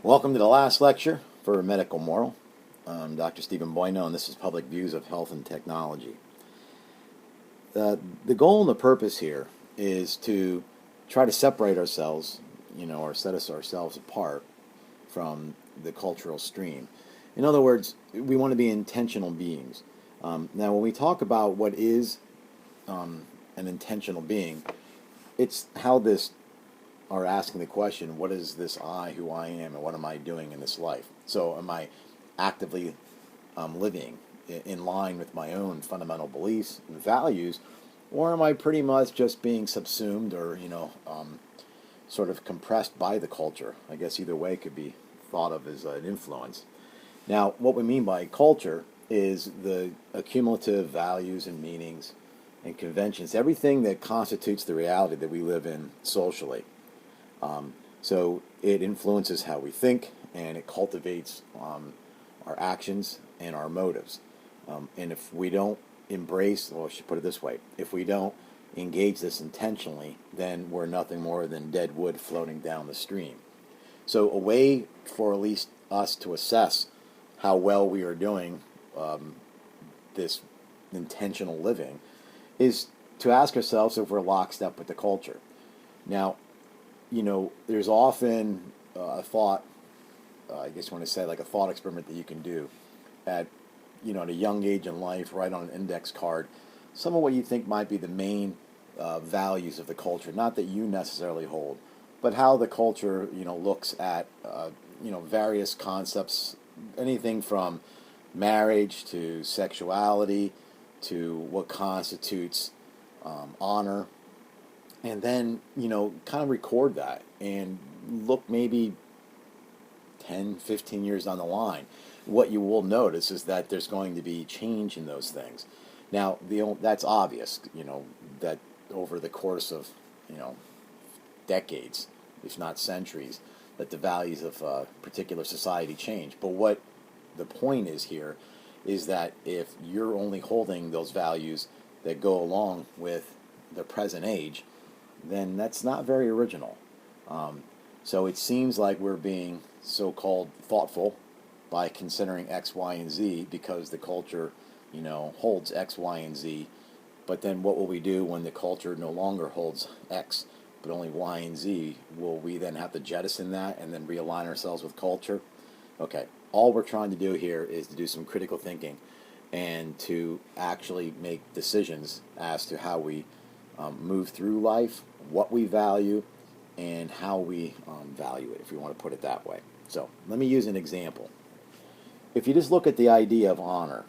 Welcome to the last lecture for Medical Moral. I'm Dr. Stephen Bujno, and this is Public Views of Health and Technology. The goal and the purpose here is to try to separate ourselves, or set ourselves apart from the cultural stream. In other words, we want to be intentional beings. Now, when we talk about what is an intentional being, it's how this are asking the question, what is this I, who I am, and what am I doing in this life? So am I actively living in line with my own fundamental beliefs and values, or am I pretty much just being subsumed or, sort of compressed by the culture? I guess either way could be thought of as an influence. Now, what we mean by culture is the accumulative values and meanings and conventions, everything that constitutes the reality that we live in socially. So it influences how we think, and it cultivates our actions and our motives. And if we don't embrace, or I should put it this way, if we don't engage this intentionally, then we're nothing more than dead wood floating down the stream. So a way for at least us to assess how well we are doing this intentional living is to ask ourselves if we're lockstep with the culture. Now, there's often a thought, I guess you want to say like a thought experiment that you can do at, at a young age in life, write on an index card, some of what you think might be the main values of the culture, not that you necessarily hold, but how the culture, looks at, various concepts, anything from marriage to sexuality to what constitutes honor. And then, kind of record that and look maybe 10, 15 years down the line. What you will notice is that there's going to be change in those things. Now, that's obvious, that over the course of, decades, if not centuries, that the values of a particular society change. But what the point is here is that if you're only holding those values that go along with the present age, then that's not very original. So it seems like we're being so-called thoughtful by considering X, Y, and Z because the culture, holds X, Y, and Z. But then what will we do when the culture no longer holds X, but only Y and Z? Will we then have to jettison that and then realign ourselves with culture? Okay, all we're trying to do here is to do some critical thinking and to actually make decisions as to how we move through life, what we value, and how we value it, if we want to put it that way. So let me use an example. If you just look at the idea of honor,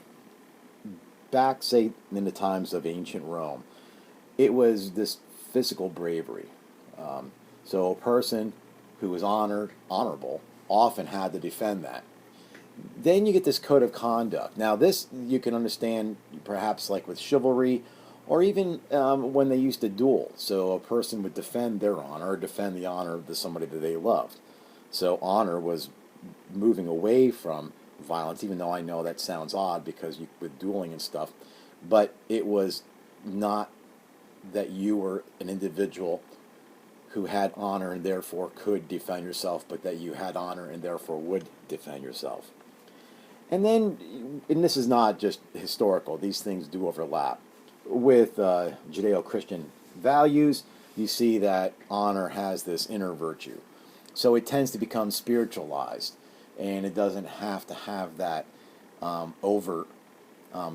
back, say, in the times of ancient Rome, it was this physical bravery. So a person who was honorable, often had to defend that. Then you get this code of conduct. Now this you can understand perhaps like with chivalry, or even when they used to duel. So a person would defend their honor or defend the honor of somebody that they loved. So honor was moving away from violence, even though I know that sounds odd because with dueling and stuff, but it was not that you were an individual who had honor and therefore could defend yourself, but that you had honor and therefore would defend yourself. And then, and this is not just historical, these things do overlap. With Judeo-Christian values, you see that honor has this inner virtue. So it tends to become spiritualized, and it doesn't have to have that overt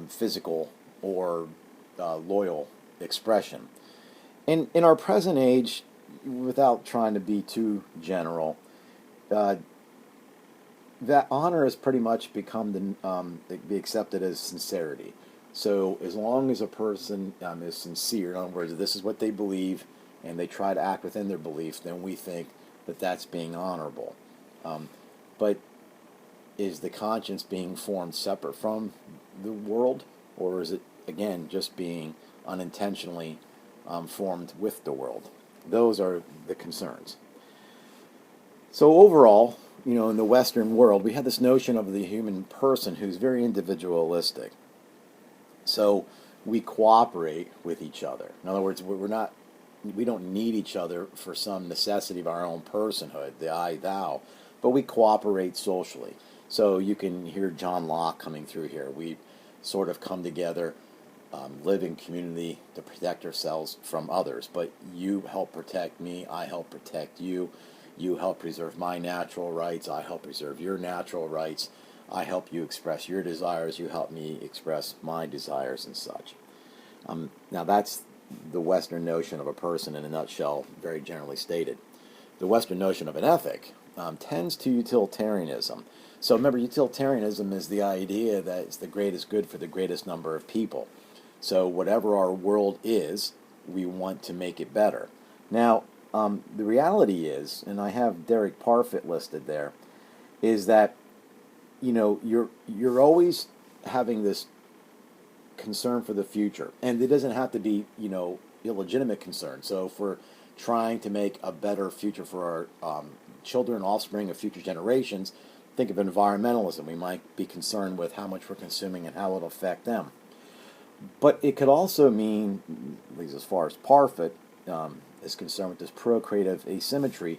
physical or loyal expression. In our present age, without trying to be too general, that honor has pretty much become be accepted as sincerity. So as long as a person is sincere, in other words, this is what they believe, and they try to act within their belief, then we think that that's being honorable. But is the conscience being formed separate from the world, or is it, again, just being unintentionally formed with the world? Those are the concerns. So overall, in the Western world, we have this notion of the human person who's very individualistic. So we cooperate with each other. In other words, we don't need each other for some necessity of our own personhood, the I, thou, but we cooperate socially. So you can hear John Locke coming through here. We sort of come together, live in community to protect ourselves from others. But you help protect me, I help protect you. You help preserve my natural rights, I help preserve your natural rights. I help you express your desires, you help me express my desires and such. Now that's the Western notion of a person in a nutshell, very generally stated. The Western notion of an ethic tends to utilitarianism. So remember, utilitarianism is the idea that it's the greatest good for the greatest number of people. So whatever our world is, we want to make it better. Now, the reality is, and I have Derek Parfit listed there, is that you're always having this concern for the future, and it doesn't have to be illegitimate concern. So if we're trying to make a better future for our children, offspring of future generations, think of environmentalism. We might be concerned with how much we're consuming and how it'll affect them. But it could also mean, at least as far as Parfit is concerned with this procreative asymmetry,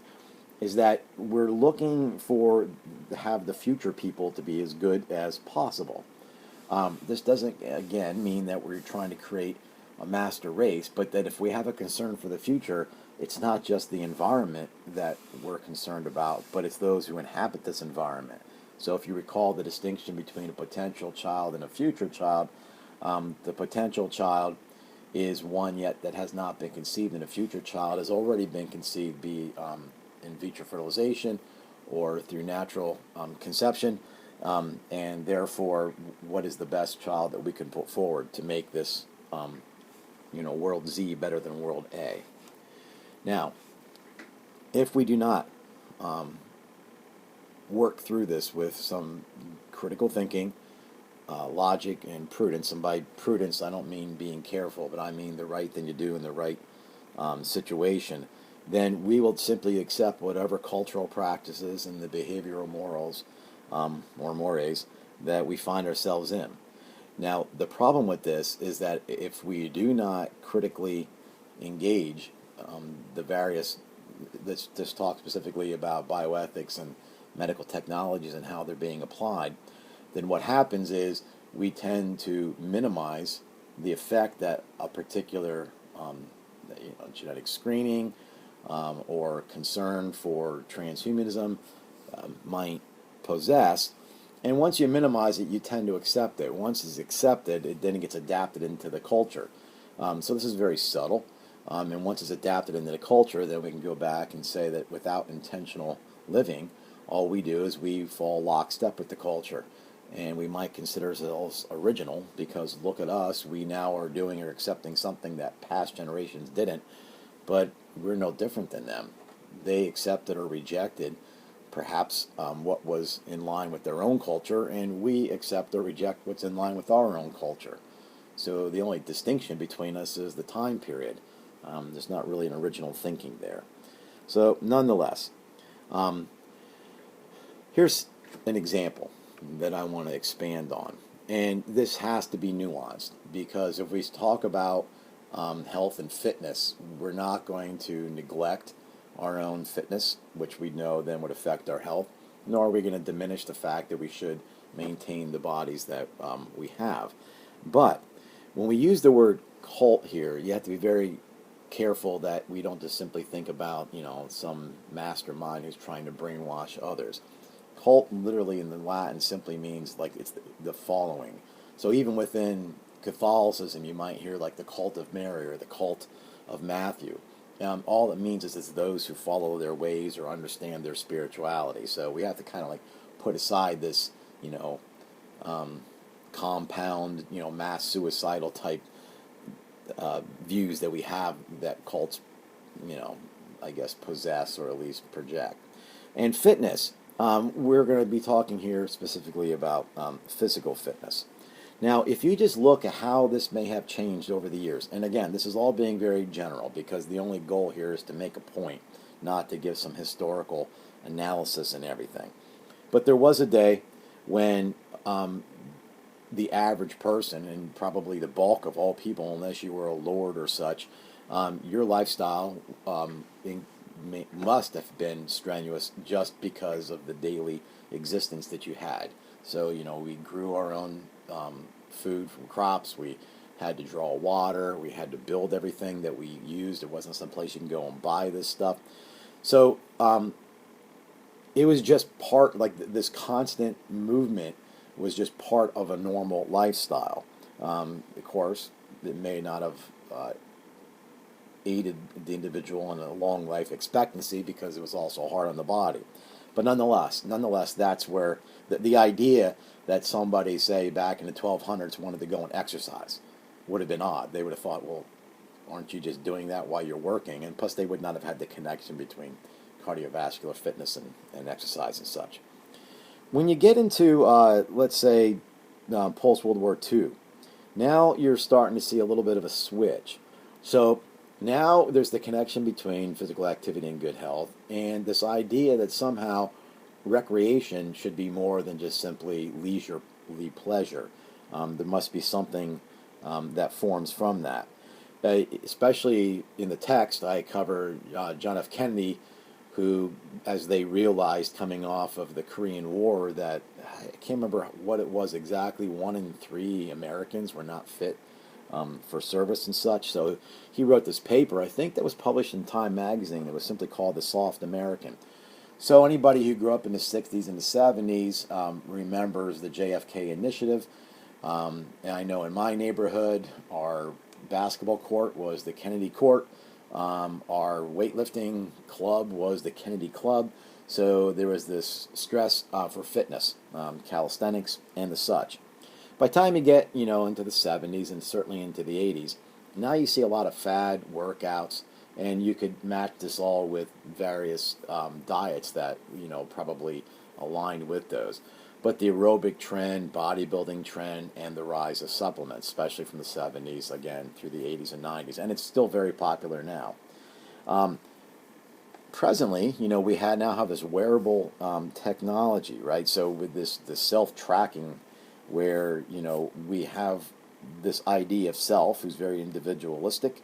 is that we're looking to have the future people to be as good as possible. This doesn't, again, mean that we're trying to create a master race, but that if we have a concern for the future, it's not just the environment that we're concerned about, but it's those who inhabit this environment. So if you recall the distinction between a potential child and a future child, the potential child is one yet that has not been conceived, and a future child has already been conceived, be in vitro fertilization or through natural conception, and therefore what is the best child that we can put forward to make this world Z better than world A. Now, if we do not work through this with some critical thinking, logic, and prudence, and by prudence I don't mean being careful, but I mean the right thing to do in the right situation, then we will simply accept whatever cultural practices and the behavioral morals or mores that we find ourselves in. Now, the problem with this is that if we do not critically engage the various, let's just talk specifically about bioethics and medical technologies and how they're being applied, then what happens is we tend to minimize the effect that a particular genetic screening or concern for transhumanism might possess. And once you minimize it, you tend to accept it. Once it's accepted, then it gets adapted into the culture. So this is very subtle. And once it's adapted into the culture, then we can go back and say that without intentional living, all we do is we fall lockstep with the culture. And we might consider ourselves original because look at us, we now are doing or accepting something that past generations didn't, but we're no different than them. They accepted or rejected perhaps what was in line with their own culture, and we accept or reject what's in line with our own culture. So the only distinction between us is the time period. There's not really an original thinking there. So nonetheless, here's an example that I want to expand on. And this has to be nuanced because if we talk about health and fitness, we're not going to neglect our own fitness, which we know then would affect our health, nor are we going to diminish the fact that we should maintain the bodies that we have. But when we use the word cult here, you have to be very careful that we don't just simply think about, some mastermind who's trying to brainwash others. Cult literally in the Latin simply means like it's the following. So even within Catholicism, you might hear like the cult of Mary or the cult of Matthew. All it means is it's those who follow their ways or understand their spirituality. So we have to kind of like put aside this, compound, mass suicidal type views that we have that cults, I guess possess or at least project. And fitness, we're going to be talking here specifically about physical fitness. Now, if you just look at how this may have changed over the years, and again, this is all being very general because the only goal here is to make a point, not to give some historical analysis and everything. But there was a day when the average person, and probably the bulk of all people, unless you were a lord or such, your lifestyle must have been strenuous just because of the daily existence that you had. So, we grew our own food from crops. We had to draw water. We had to build everything that we used. It wasn't someplace you can go and buy this stuff. So it was just part, like this constant movement was just part of a normal lifestyle. Of course, it may not have aided the individual in a long life expectancy because it was also hard on the body. But nonetheless, that's where the idea that somebody, say, back in the 1200s wanted to go and exercise would have been odd. They would have thought, well, aren't you just doing that while you're working? And plus, they would not have had the connection between cardiovascular fitness and exercise and such. When you get into, let's say, post-World War II, now you're starting to see a little bit of a switch. So now there's the connection between physical activity and good health, and this idea that somehow recreation should be more than just simply leisurely pleasure. There must be something that forms from that. Especially in the text, I cover John F. Kennedy, who, as they realized coming off of the Korean War, that I can't remember what it was exactly, 1 in 3 Americans were not fit for service and such. So he wrote this paper, I think that was published in Time magazine, that was simply called The Soft American. So anybody who grew up in the 60s and the 70s remembers the JFK initiative. And I know in my neighborhood, our basketball court was the Kennedy Court. Our weightlifting club was the Kennedy Club. So there was this stress for fitness, calisthenics, and the such. By the time you get, into the 70s and certainly into the 80s, now you see a lot of fad workouts, and you could match this all with various diets that, probably aligned with those. But the aerobic trend, bodybuilding trend, and the rise of supplements, especially from the 70s, again, through the 80s and 90s, and it's still very popular now. Presently, we now have this wearable technology, right? So with this self-tracking, where we have this idea of self, who's very individualistic,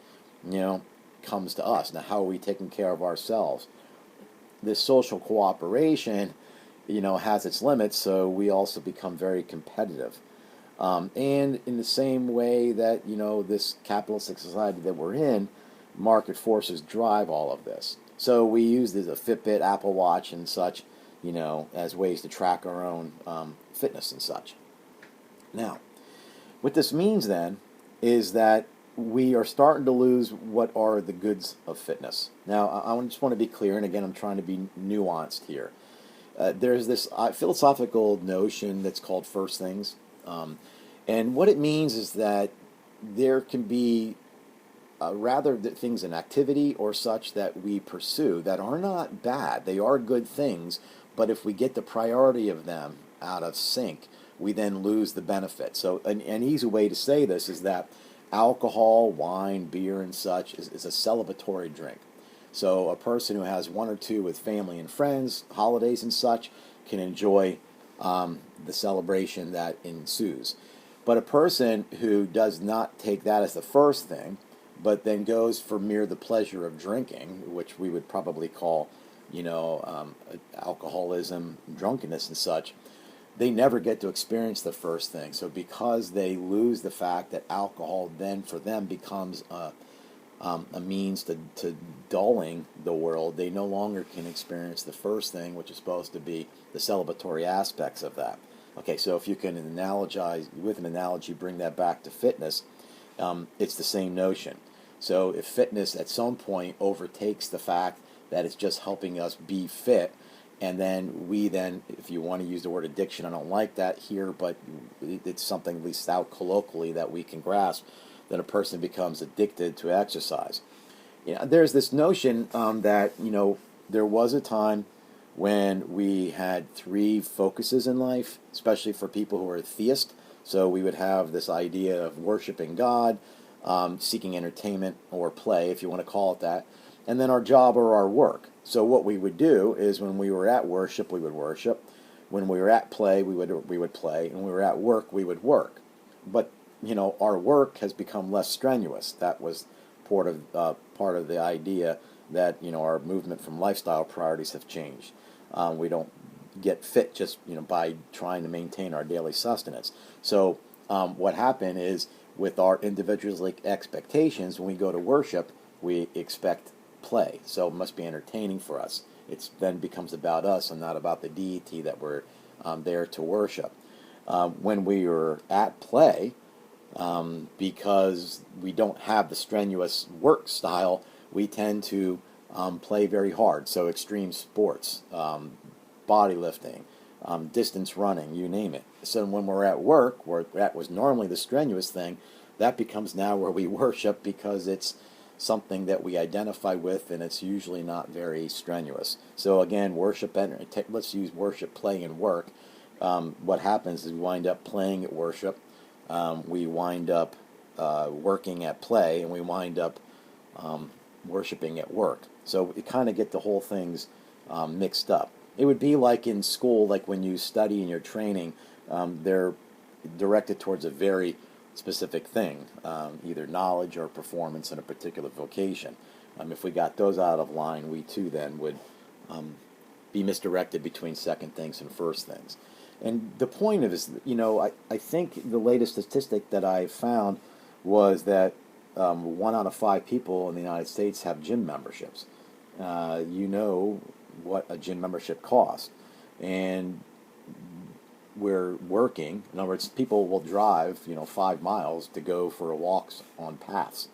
comes to us. Now, how are we taking care of ourselves? This social cooperation, has its limits, so we also become very competitive. And in the same way that, this capitalistic society that we're in, market forces drive all of this. So we use a Fitbit, Apple Watch, and such, as ways to track our own fitness and such. Now, what this means then is that we are starting to lose what are the goods of fitness. Now, I just want to be clear, and again, I'm trying to be nuanced here. There's this philosophical notion that's called first things. And what it means is that there can be rather things in activity or such that we pursue that are not bad. They are good things, but if we get the priority of them out of sync, we then lose the benefit. So an easy way to say this is that alcohol, wine, beer, and such is a celebratory drink. So a person who has 1 or 2 with family and friends, holidays and such, can enjoy the celebration that ensues. But a person who does not take that as the first thing, but then goes for mere the pleasure of drinking, which we would probably call, alcoholism, drunkenness and such, they never get to experience the first thing. So because they lose the fact that alcohol then for them becomes a means to dulling the world, they no longer can experience the first thing, which is supposed to be the celebratory aspects of that. Okay, so if you can with an analogy, bring that back to fitness, it's the same notion. So if fitness at some point overtakes the fact that it's just helping us be fit, and then if you want to use the word addiction, I don't like that here, but it's something at least out colloquially that we can grasp, that a person becomes addicted to exercise. There's this notion that, there was a time when we had 3 focuses in life, especially for people who are theists. So we would have this idea of worshiping God, seeking entertainment or play, if you want to call it that, and then our job or our work. So what we would do is when we were at worship, we would worship. When we were at play, we would play. And when we were at work, we would work. But, our work has become less strenuous. That was part of the idea that our movement from lifestyle priorities have changed. We don't get fit just by trying to maintain our daily sustenance. So what happened is, with our individualistic expectations, when we go to worship, we expect play. So it must be entertaining for us. It then becomes about us and not about the deity that we're there to worship. When we are at play, because we don't have the strenuous work style, we tend to play very hard. So extreme sports, bodylifting, distance running, you name it. So when we're at work, where that was normally the strenuous thing, that becomes now where we worship, because it's something that we identify with, and it's usually not very strenuous. So again, worship, let's use worship, play, and work. What happens is we wind up playing at worship, we wind up working at play, and we wind up worshiping at work. So you kind of get the whole things mixed up. It would be like in school, like when you study and you're training, they're directed towards a very specific thing, either knowledge or performance in a particular vocation. If we got those out of line, we too then would be misdirected between second things and first things. And the point of it is, I think the latest statistic that I found was that 1 out of 5 people in the United States have gym memberships. You know what a gym membership costs. And we're working. In other words, people will drive, 5 miles to go for walks on paths.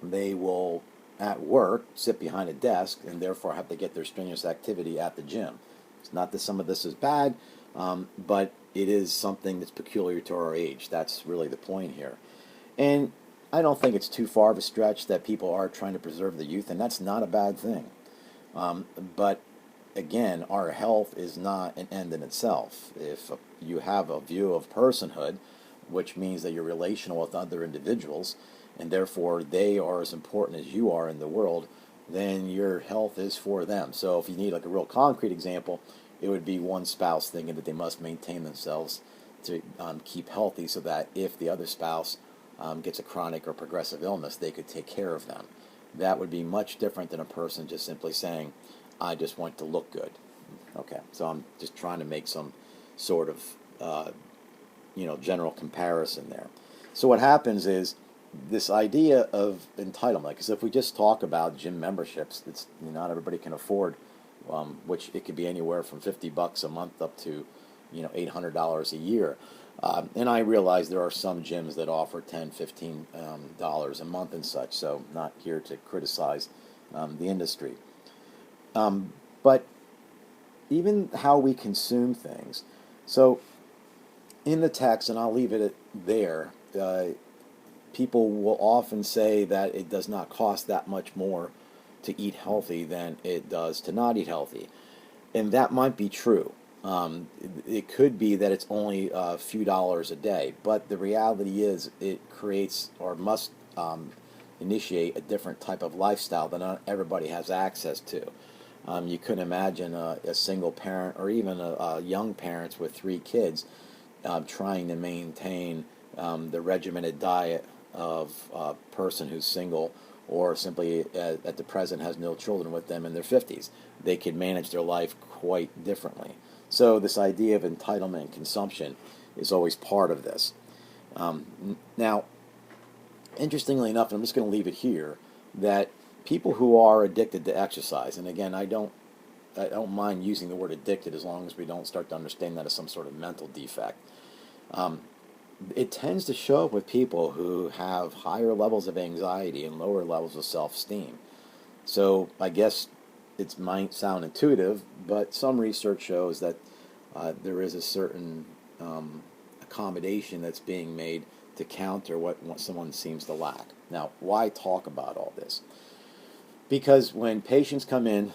They will, at work, sit behind a desk and therefore have to get their strenuous activity at the gym. It's not that some of this is bad, but it is something that's peculiar to our age. That's really the point here. And I don't think it's too far of a stretch that people are trying to preserve the youth, and that's not a bad thing. But again, our health is not an end in itself. If you have a view of personhood, which means that you're relational with other individuals, and therefore they are as important as you are in the world, then your health is for them. So if you need like a real concrete example, it would be one spouse thinking that they must maintain themselves to keep healthy, so that if the other spouse gets a chronic or progressive illness, they could take care of them. That would be much different than a person just simply saying, I just want to look good. Okay, so I'm just trying to make some sort of general comparison there. So what happens is this idea of entitlement, because if we just talk about gym memberships, it's not everybody can afford, which it could be anywhere from $50 a month up to $800 a year. And I realize there are some gyms that offer $10, $15 a month and such, so not here to criticize the industry. But even how we consume things. So in the text, and I'll leave it there, people will often say that it does not cost that much more to eat healthy than it does to not eat healthy. And that might be true. It could be that it's only a few dollars a day, but the reality is it creates or must initiate a different type of lifestyle that not everybody has access to. You couldn't imagine a single parent or even a young parents with 3 kids trying to maintain the regimented diet of a person who's single or simply at the present has no children with them in their 50s. They could manage their life quite differently. So this idea of entitlement and consumption is always part of this. Now, interestingly enough, and I'm just going to leave it here, that people who are addicted to exercise, and again, I don't mind using the word addicted as long as we don't start to understand that as some sort of mental defect. It tends to show up with people who have higher levels of anxiety and lower levels of self-esteem. So I guess it might sound intuitive, but some research shows that there is a certain accommodation that's being made to counter what someone seems to lack. Now, why talk about all this? Because when patients come in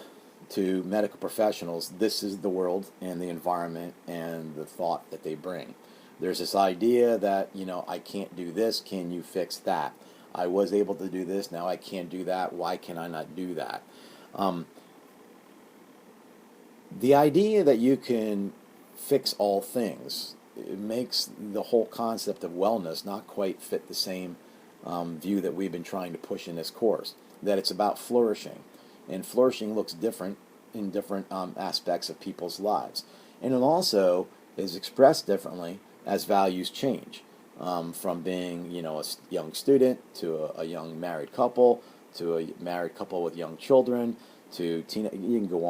to medical professionals, this is the world and the environment and the thought that they bring. There's this idea that, I can't do this, can you fix that? I was able to do this, now I can't do that, why can I not do that? The idea that you can fix all things, it makes the whole concept of wellness not quite fit the same view that we've been trying to push in this course. that it's about flourishing. And flourishing looks different in different aspects of people's lives. And it also is expressed differently as values change, from being, a young student to a young married couple to a married couple with young children to you can go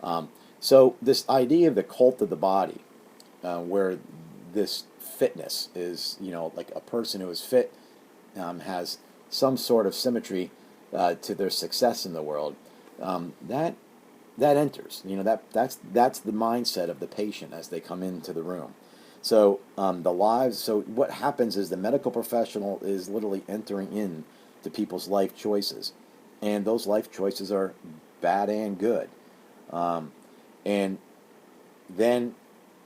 on. So this idea of the cult of the body, where this fitness is, like a person who is fit has some sort of symmetry to their success in the world, that enters. That's the mindset of the patient as they come into the room. So So what happens is the medical professional is literally entering in to people's life choices, and those life choices are bad and good, and then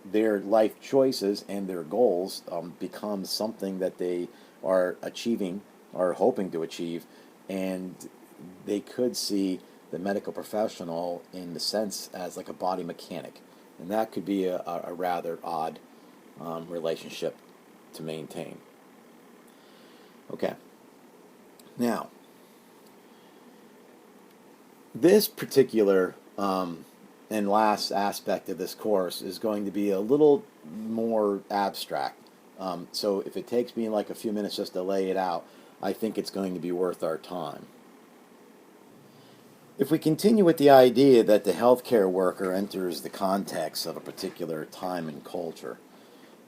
their life choices and their goals become something that they are achieving or hoping to achieve, and they could see the medical professional in the sense as like a body mechanic, and that could be a rather odd relationship to maintain. Okay. Now, this particular and last aspect of this course is going to be a little more abstract. So if it takes me like a few minutes just to lay it out, I think it's going to be worth our time. If we continue with the idea that the healthcare worker enters the context of a particular time and culture,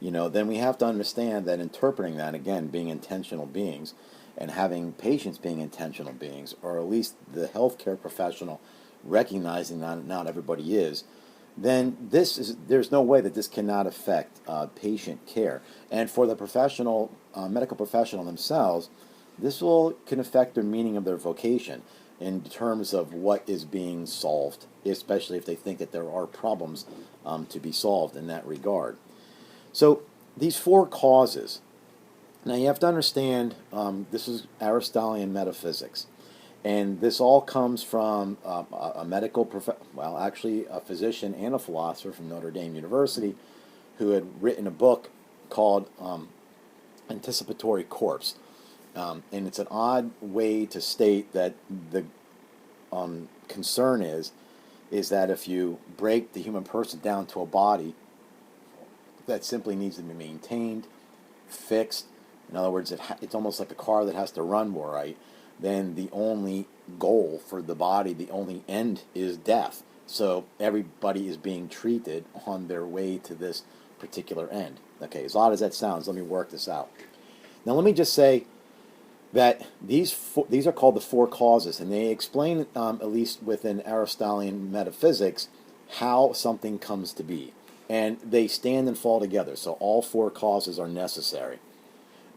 then we have to understand that interpreting that, again, being intentional beings, and having patients being intentional beings, or at least the healthcare professional recognizing that not everybody is, then there's no way that this cannot affect patient care. And for the professional, medical professional themselves, this can affect their meaning of their vocation in terms of what is being solved, especially if they think that there are problems to be solved in that regard. So these four causes. Now you have to understand, this is Aristotelian metaphysics, and this all comes from a medical actually a physician and a philosopher from Notre Dame University, who had written a book called Anticipatory Corpse, and it's an odd way to state that the concern is that if you break the human person down to a body that simply needs to be maintained, fixed. In other words, it's almost like a car that has to run more, right? Then the only goal for the body, the only end, is death. So everybody is being treated on their way to this particular end. Okay, as odd as that sounds, let me work this out. Now let me just say that these are called the four causes, and they explain, at least within Aristotelian metaphysics, how something comes to be. And they stand and fall together, so all four causes are necessary.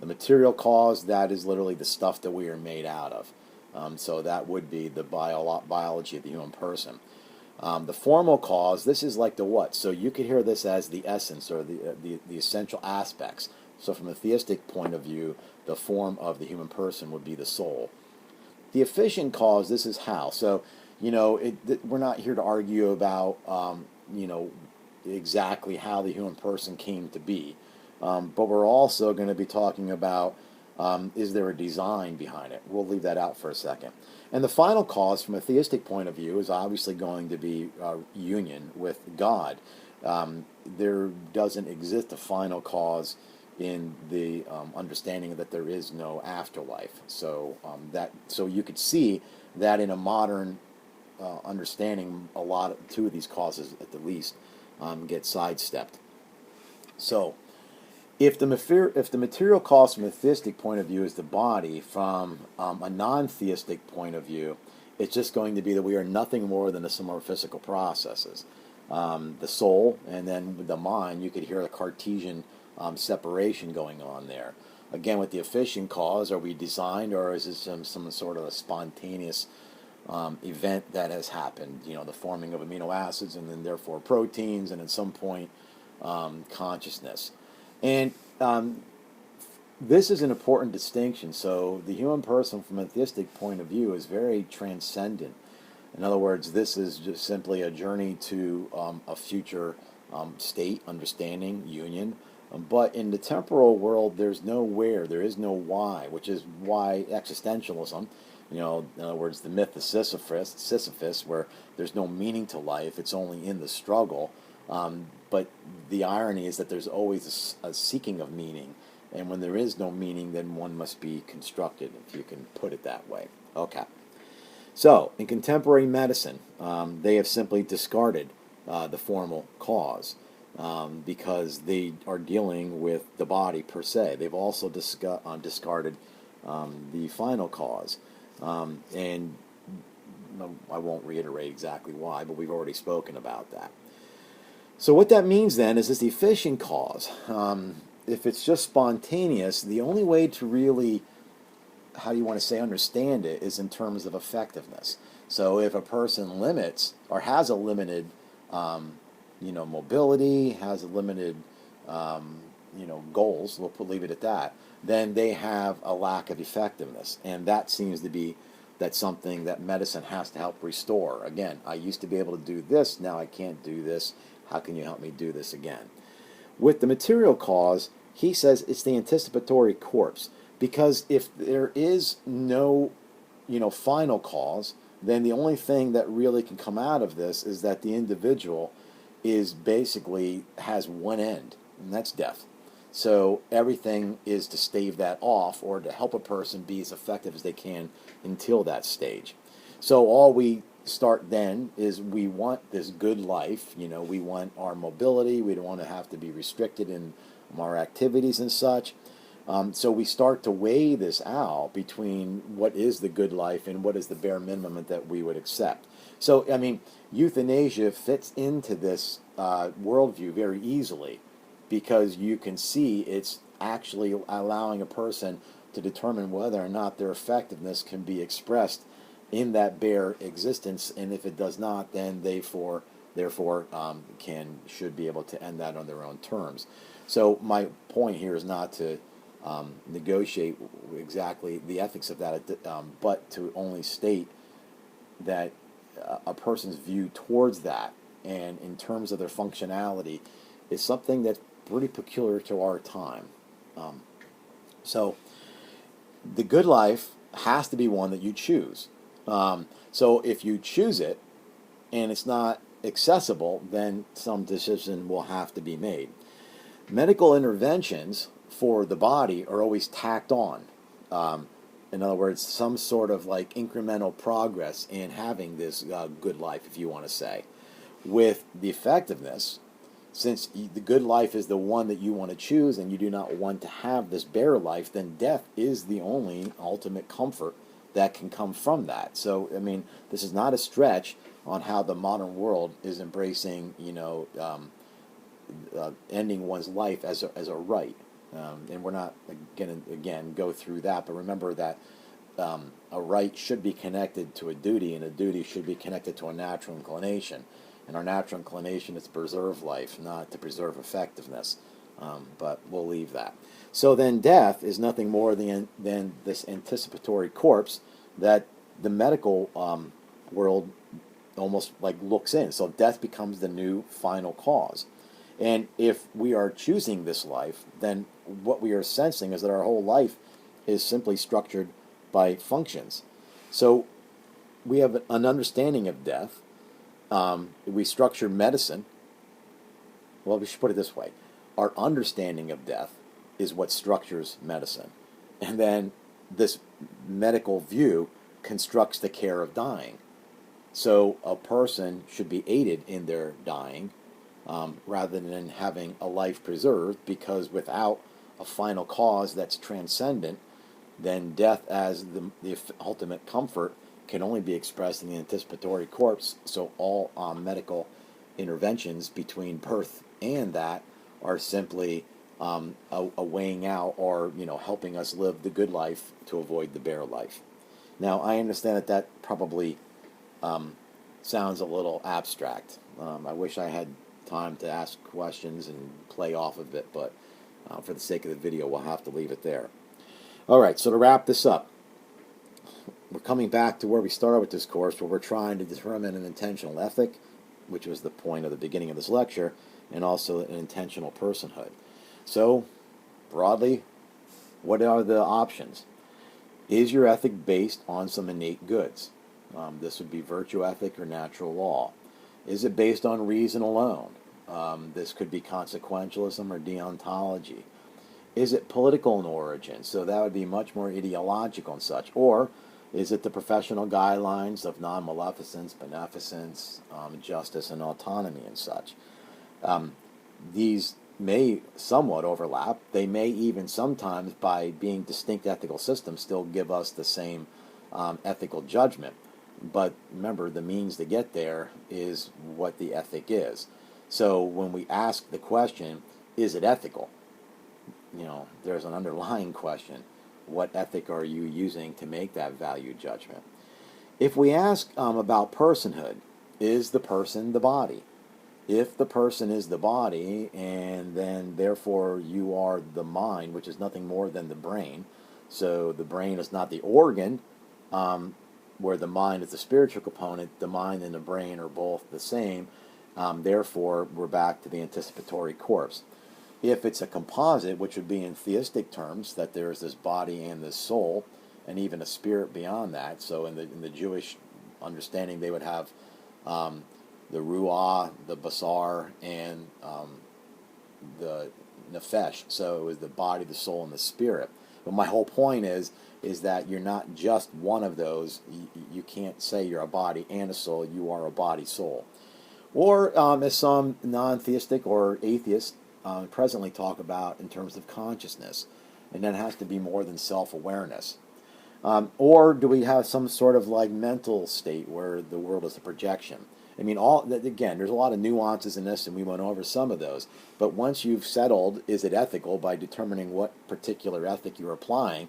The material cause, that is literally the stuff that we are made out of. So that would be the biology of the human person. The formal cause, this is like the what. So you could hear this as the essence or the essential aspects. So from a theistic point of view, the form of the human person would be the soul. The efficient cause, this is how. So, we're not here to argue about, exactly how the human person came to be. But we're also going to be talking about, is there a design behind it? We'll leave that out for a second. And the final cause, from a theistic point of view, is obviously going to be union with God. There doesn't exist a final cause in the understanding that there is no afterlife. So you could see that in a modern understanding, two of these causes at the least get sidestepped. So, if the material cause from a theistic point of view is the body, from a non-theistic point of view, it's just going to be that we are nothing more than the sum of our physical processes. The soul and then the mind, you could hear the Cartesian separation going on there. Again, with the efficient cause, are we designed, or is this some sort of a spontaneous event that has happened? The forming of amino acids and then therefore proteins, and at some point consciousness. And this is an important distinction. So the human person from a theistic point of view is very transcendent. In other words, this is just simply a journey to a future state, understanding, union. But in the temporal world, there's no where, there is no why, which is why existentialism In other words, the myth of Sisyphus, where there's no meaning to life, it's only in the struggle. But the irony is that there's always a seeking of meaning. And when there is no meaning, then one must be constructed, if you can put it that way. Okay. So, in contemporary medicine, they have simply discarded the formal cause because they are dealing with the body per se. They've also discarded the final cause. And I won't reiterate exactly why, but we've already spoken about that. So what that means then is this efficient cause. If it's just spontaneous, the only way to really, how do you want to say, understand it is in terms of effectiveness. So if a person limits or has a limited, mobility, has a limited, goals, leave it at that, then they have a lack of effectiveness. And that seems to be that's something that medicine has to help restore. Again, I used to be able to do this, now I can't do this. How can you help me do this again? With the material cause, he says it's the anticipatory corpse. Because if there is no, final cause, then the only thing that really can come out of this is that the individual is basically has one end, and that's death. So everything is to stave that off or to help a person be as effective as they can until that stage. So all we start then is we want this good life. We want our mobility. We don't want to have to be restricted in our activities and such. So we start to weigh this out between what is the good life and what is the bare minimum that we would accept. So, euthanasia fits into this worldview very easily because you can see it's actually allowing a person to determine whether or not their effectiveness can be expressed in that bare existence, and if it does not, then therefore should be able to end that on their own terms. So my point here is not to negotiate exactly the ethics of that, but to only state that a person's view towards that and in terms of their functionality is something that's pretty peculiar to our time. So the good life has to be one that you choose. So if you choose it and it's not accessible, then some decision will have to be made. Medical interventions for the body are always tacked on. In other words, some sort of like incremental progress in having this good life, if you want to say. With the effectiveness, since the good life is the one that you want to choose and you do not want to have this bare life, then death is the only ultimate comfort that can come from that. So, this is not a stretch on how the modern world is embracing, ending one's life as a right. And we're not going to, again, go through that, but remember that a right should be connected to a duty, and a duty should be connected to a natural inclination. And our natural inclination is to preserve life, not to preserve effectiveness. But we'll leave that. So then death is nothing more than this anticipatory corpse that the medical world almost like looks in. So death becomes the new final cause. And if we are choosing this life, then what we are sensing is that our whole life is simply structured by functions. So we have an understanding of death. We structure medicine. Well, we should put it this way. Our understanding of death is what structures medicine. And then this medical view constructs the care of dying. So a person should be aided in their dying rather than having a life preserved, because without a final cause that's transcendent, then death as the ultimate comfort can only be expressed in the anticipatory corpse. So all medical interventions between birth and that are simply a weighing out or helping us live the good life to avoid the bare life. Now I understand that probably sounds a little abstract. I wish I had time to ask questions and play off of it, but for the sake of the video, we'll have to leave it there. All right, so to wrap this up, we're coming back to where we started with this course, where we're trying to determine an intentional ethic, which was the point of the beginning of this lecture, and also an intentional personhood. So, broadly, what are the options? Is your ethic based on some innate goods? This would be virtue ethic or natural law. Is it based on reason alone? This could be consequentialism or deontology. Is it political in origin? So that would be much more ideological and such. Or is it the professional guidelines of non-maleficence, beneficence, justice, and autonomy and such? These may somewhat overlap. They may even sometimes, by being distinct ethical systems, still give us the same ethical judgment. But remember, the means to get there is what the ethic is. So when we ask the question, is it ethical? There's an underlying question. What ethic are you using to make that value judgment? If we ask about personhood, is the person the body? If the person is the body, and then therefore you are the mind, which is nothing more than the brain, so the brain is not the organ, where the mind is the spiritual component, the mind and the brain are both the same, therefore we're back to the anticipatory corpse. If it's a composite, which would be in theistic terms, that there is this body and this soul, and even a spirit beyond that, so in the Jewish understanding they would have the ruah, the basar, and the nefesh. So it was the body, the soul, and the spirit. But my whole point is that you're not just one of those. You can't say you're a body and a soul. You are a body soul. Or as some non-theistic or atheists presently talk about in terms of consciousness. And that has to be more than self-awareness. Or do we have some sort of like mental state where the world is a projection? I mean, again, there's a lot of nuances in this, and we went over some of those. But once you've settled, is it ethical, by determining what particular ethic you're applying,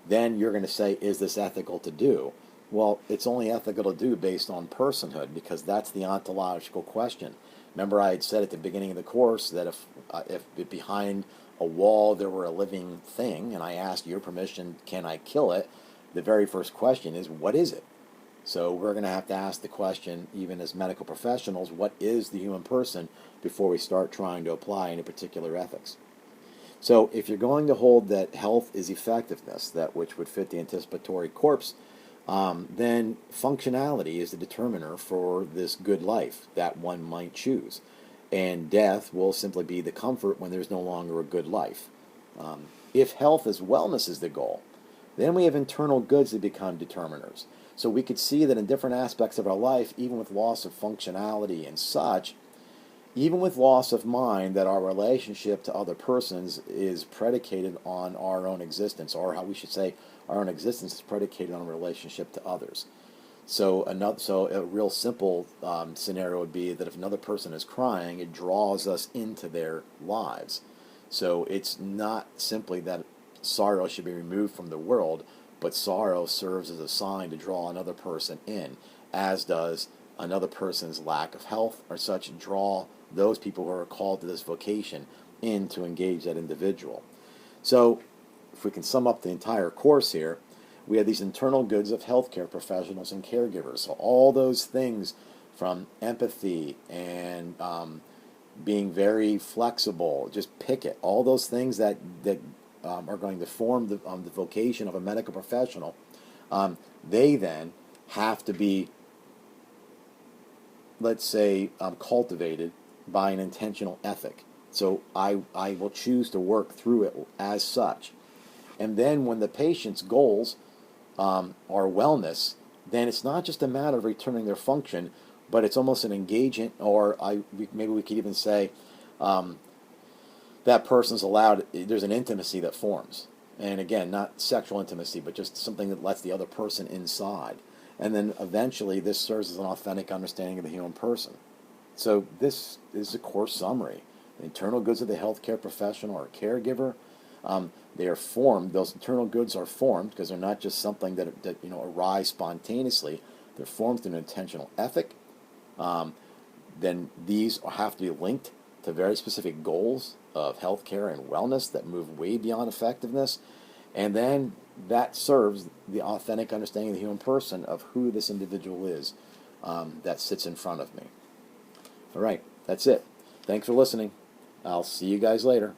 then you're going to say, is this ethical to do? Well, it's only ethical to do based on personhood, because that's the ontological question. Remember, I had said at the beginning of the course that if behind a wall there were a living thing, and I asked your permission, can I kill it? The very first question is, what is it? So we're going to have to ask the question, even as medical professionals, what is the human person, before we start trying to apply any particular ethics. So if you're going to hold that health is effectiveness, that which would fit the anticipatory corpse, then functionality is the determiner for this good life that one might choose. And death will simply be the comfort when there's no longer a good life. If health as wellness is the goal, then we have internal goods that become determiners. So we could see that in different aspects of our life, even with loss of functionality and such, even with loss of mind, that our relationship to other persons is predicated on our own existence, or how we should say our own existence is predicated on a relationship to others. So a real simple scenario would be that if another person is crying, it draws us into their lives. So it's not simply that sorrow should be removed from the world, but sorrow serves as a sign to draw another person in, as does another person's lack of health or such draw those people who are called to this vocation in to engage that individual. So if we can sum up the entire course here, we have these internal goods of healthcare professionals and caregivers. So all those things, from empathy and being very flexible, just pick it, all those things that are going to form the vocation of a medical professional, they then have to be, let's say, cultivated by an intentional ethic. So I will choose to work through it as such. And then when the patient's goals are wellness, then it's not just a matter of returning their function, but it's almost an engagement, or maybe we could even say that person's allowed, there's an intimacy that forms. And again, not sexual intimacy, but just something that lets the other person inside. And then eventually this serves as an authentic understanding of the human person. So this is a course summary. The internal goods of the healthcare professional or caregiver, they are formed. Those internal goods are formed because they're not just something that arise spontaneously. They're formed through an intentional ethic. Then these have to be linked to very specific goals of healthcare and wellness that move way beyond effectiveness. And then that serves the authentic understanding of the human person, of who this individual is that sits in front of me. All right, that's it. Thanks for listening. I'll see you guys later.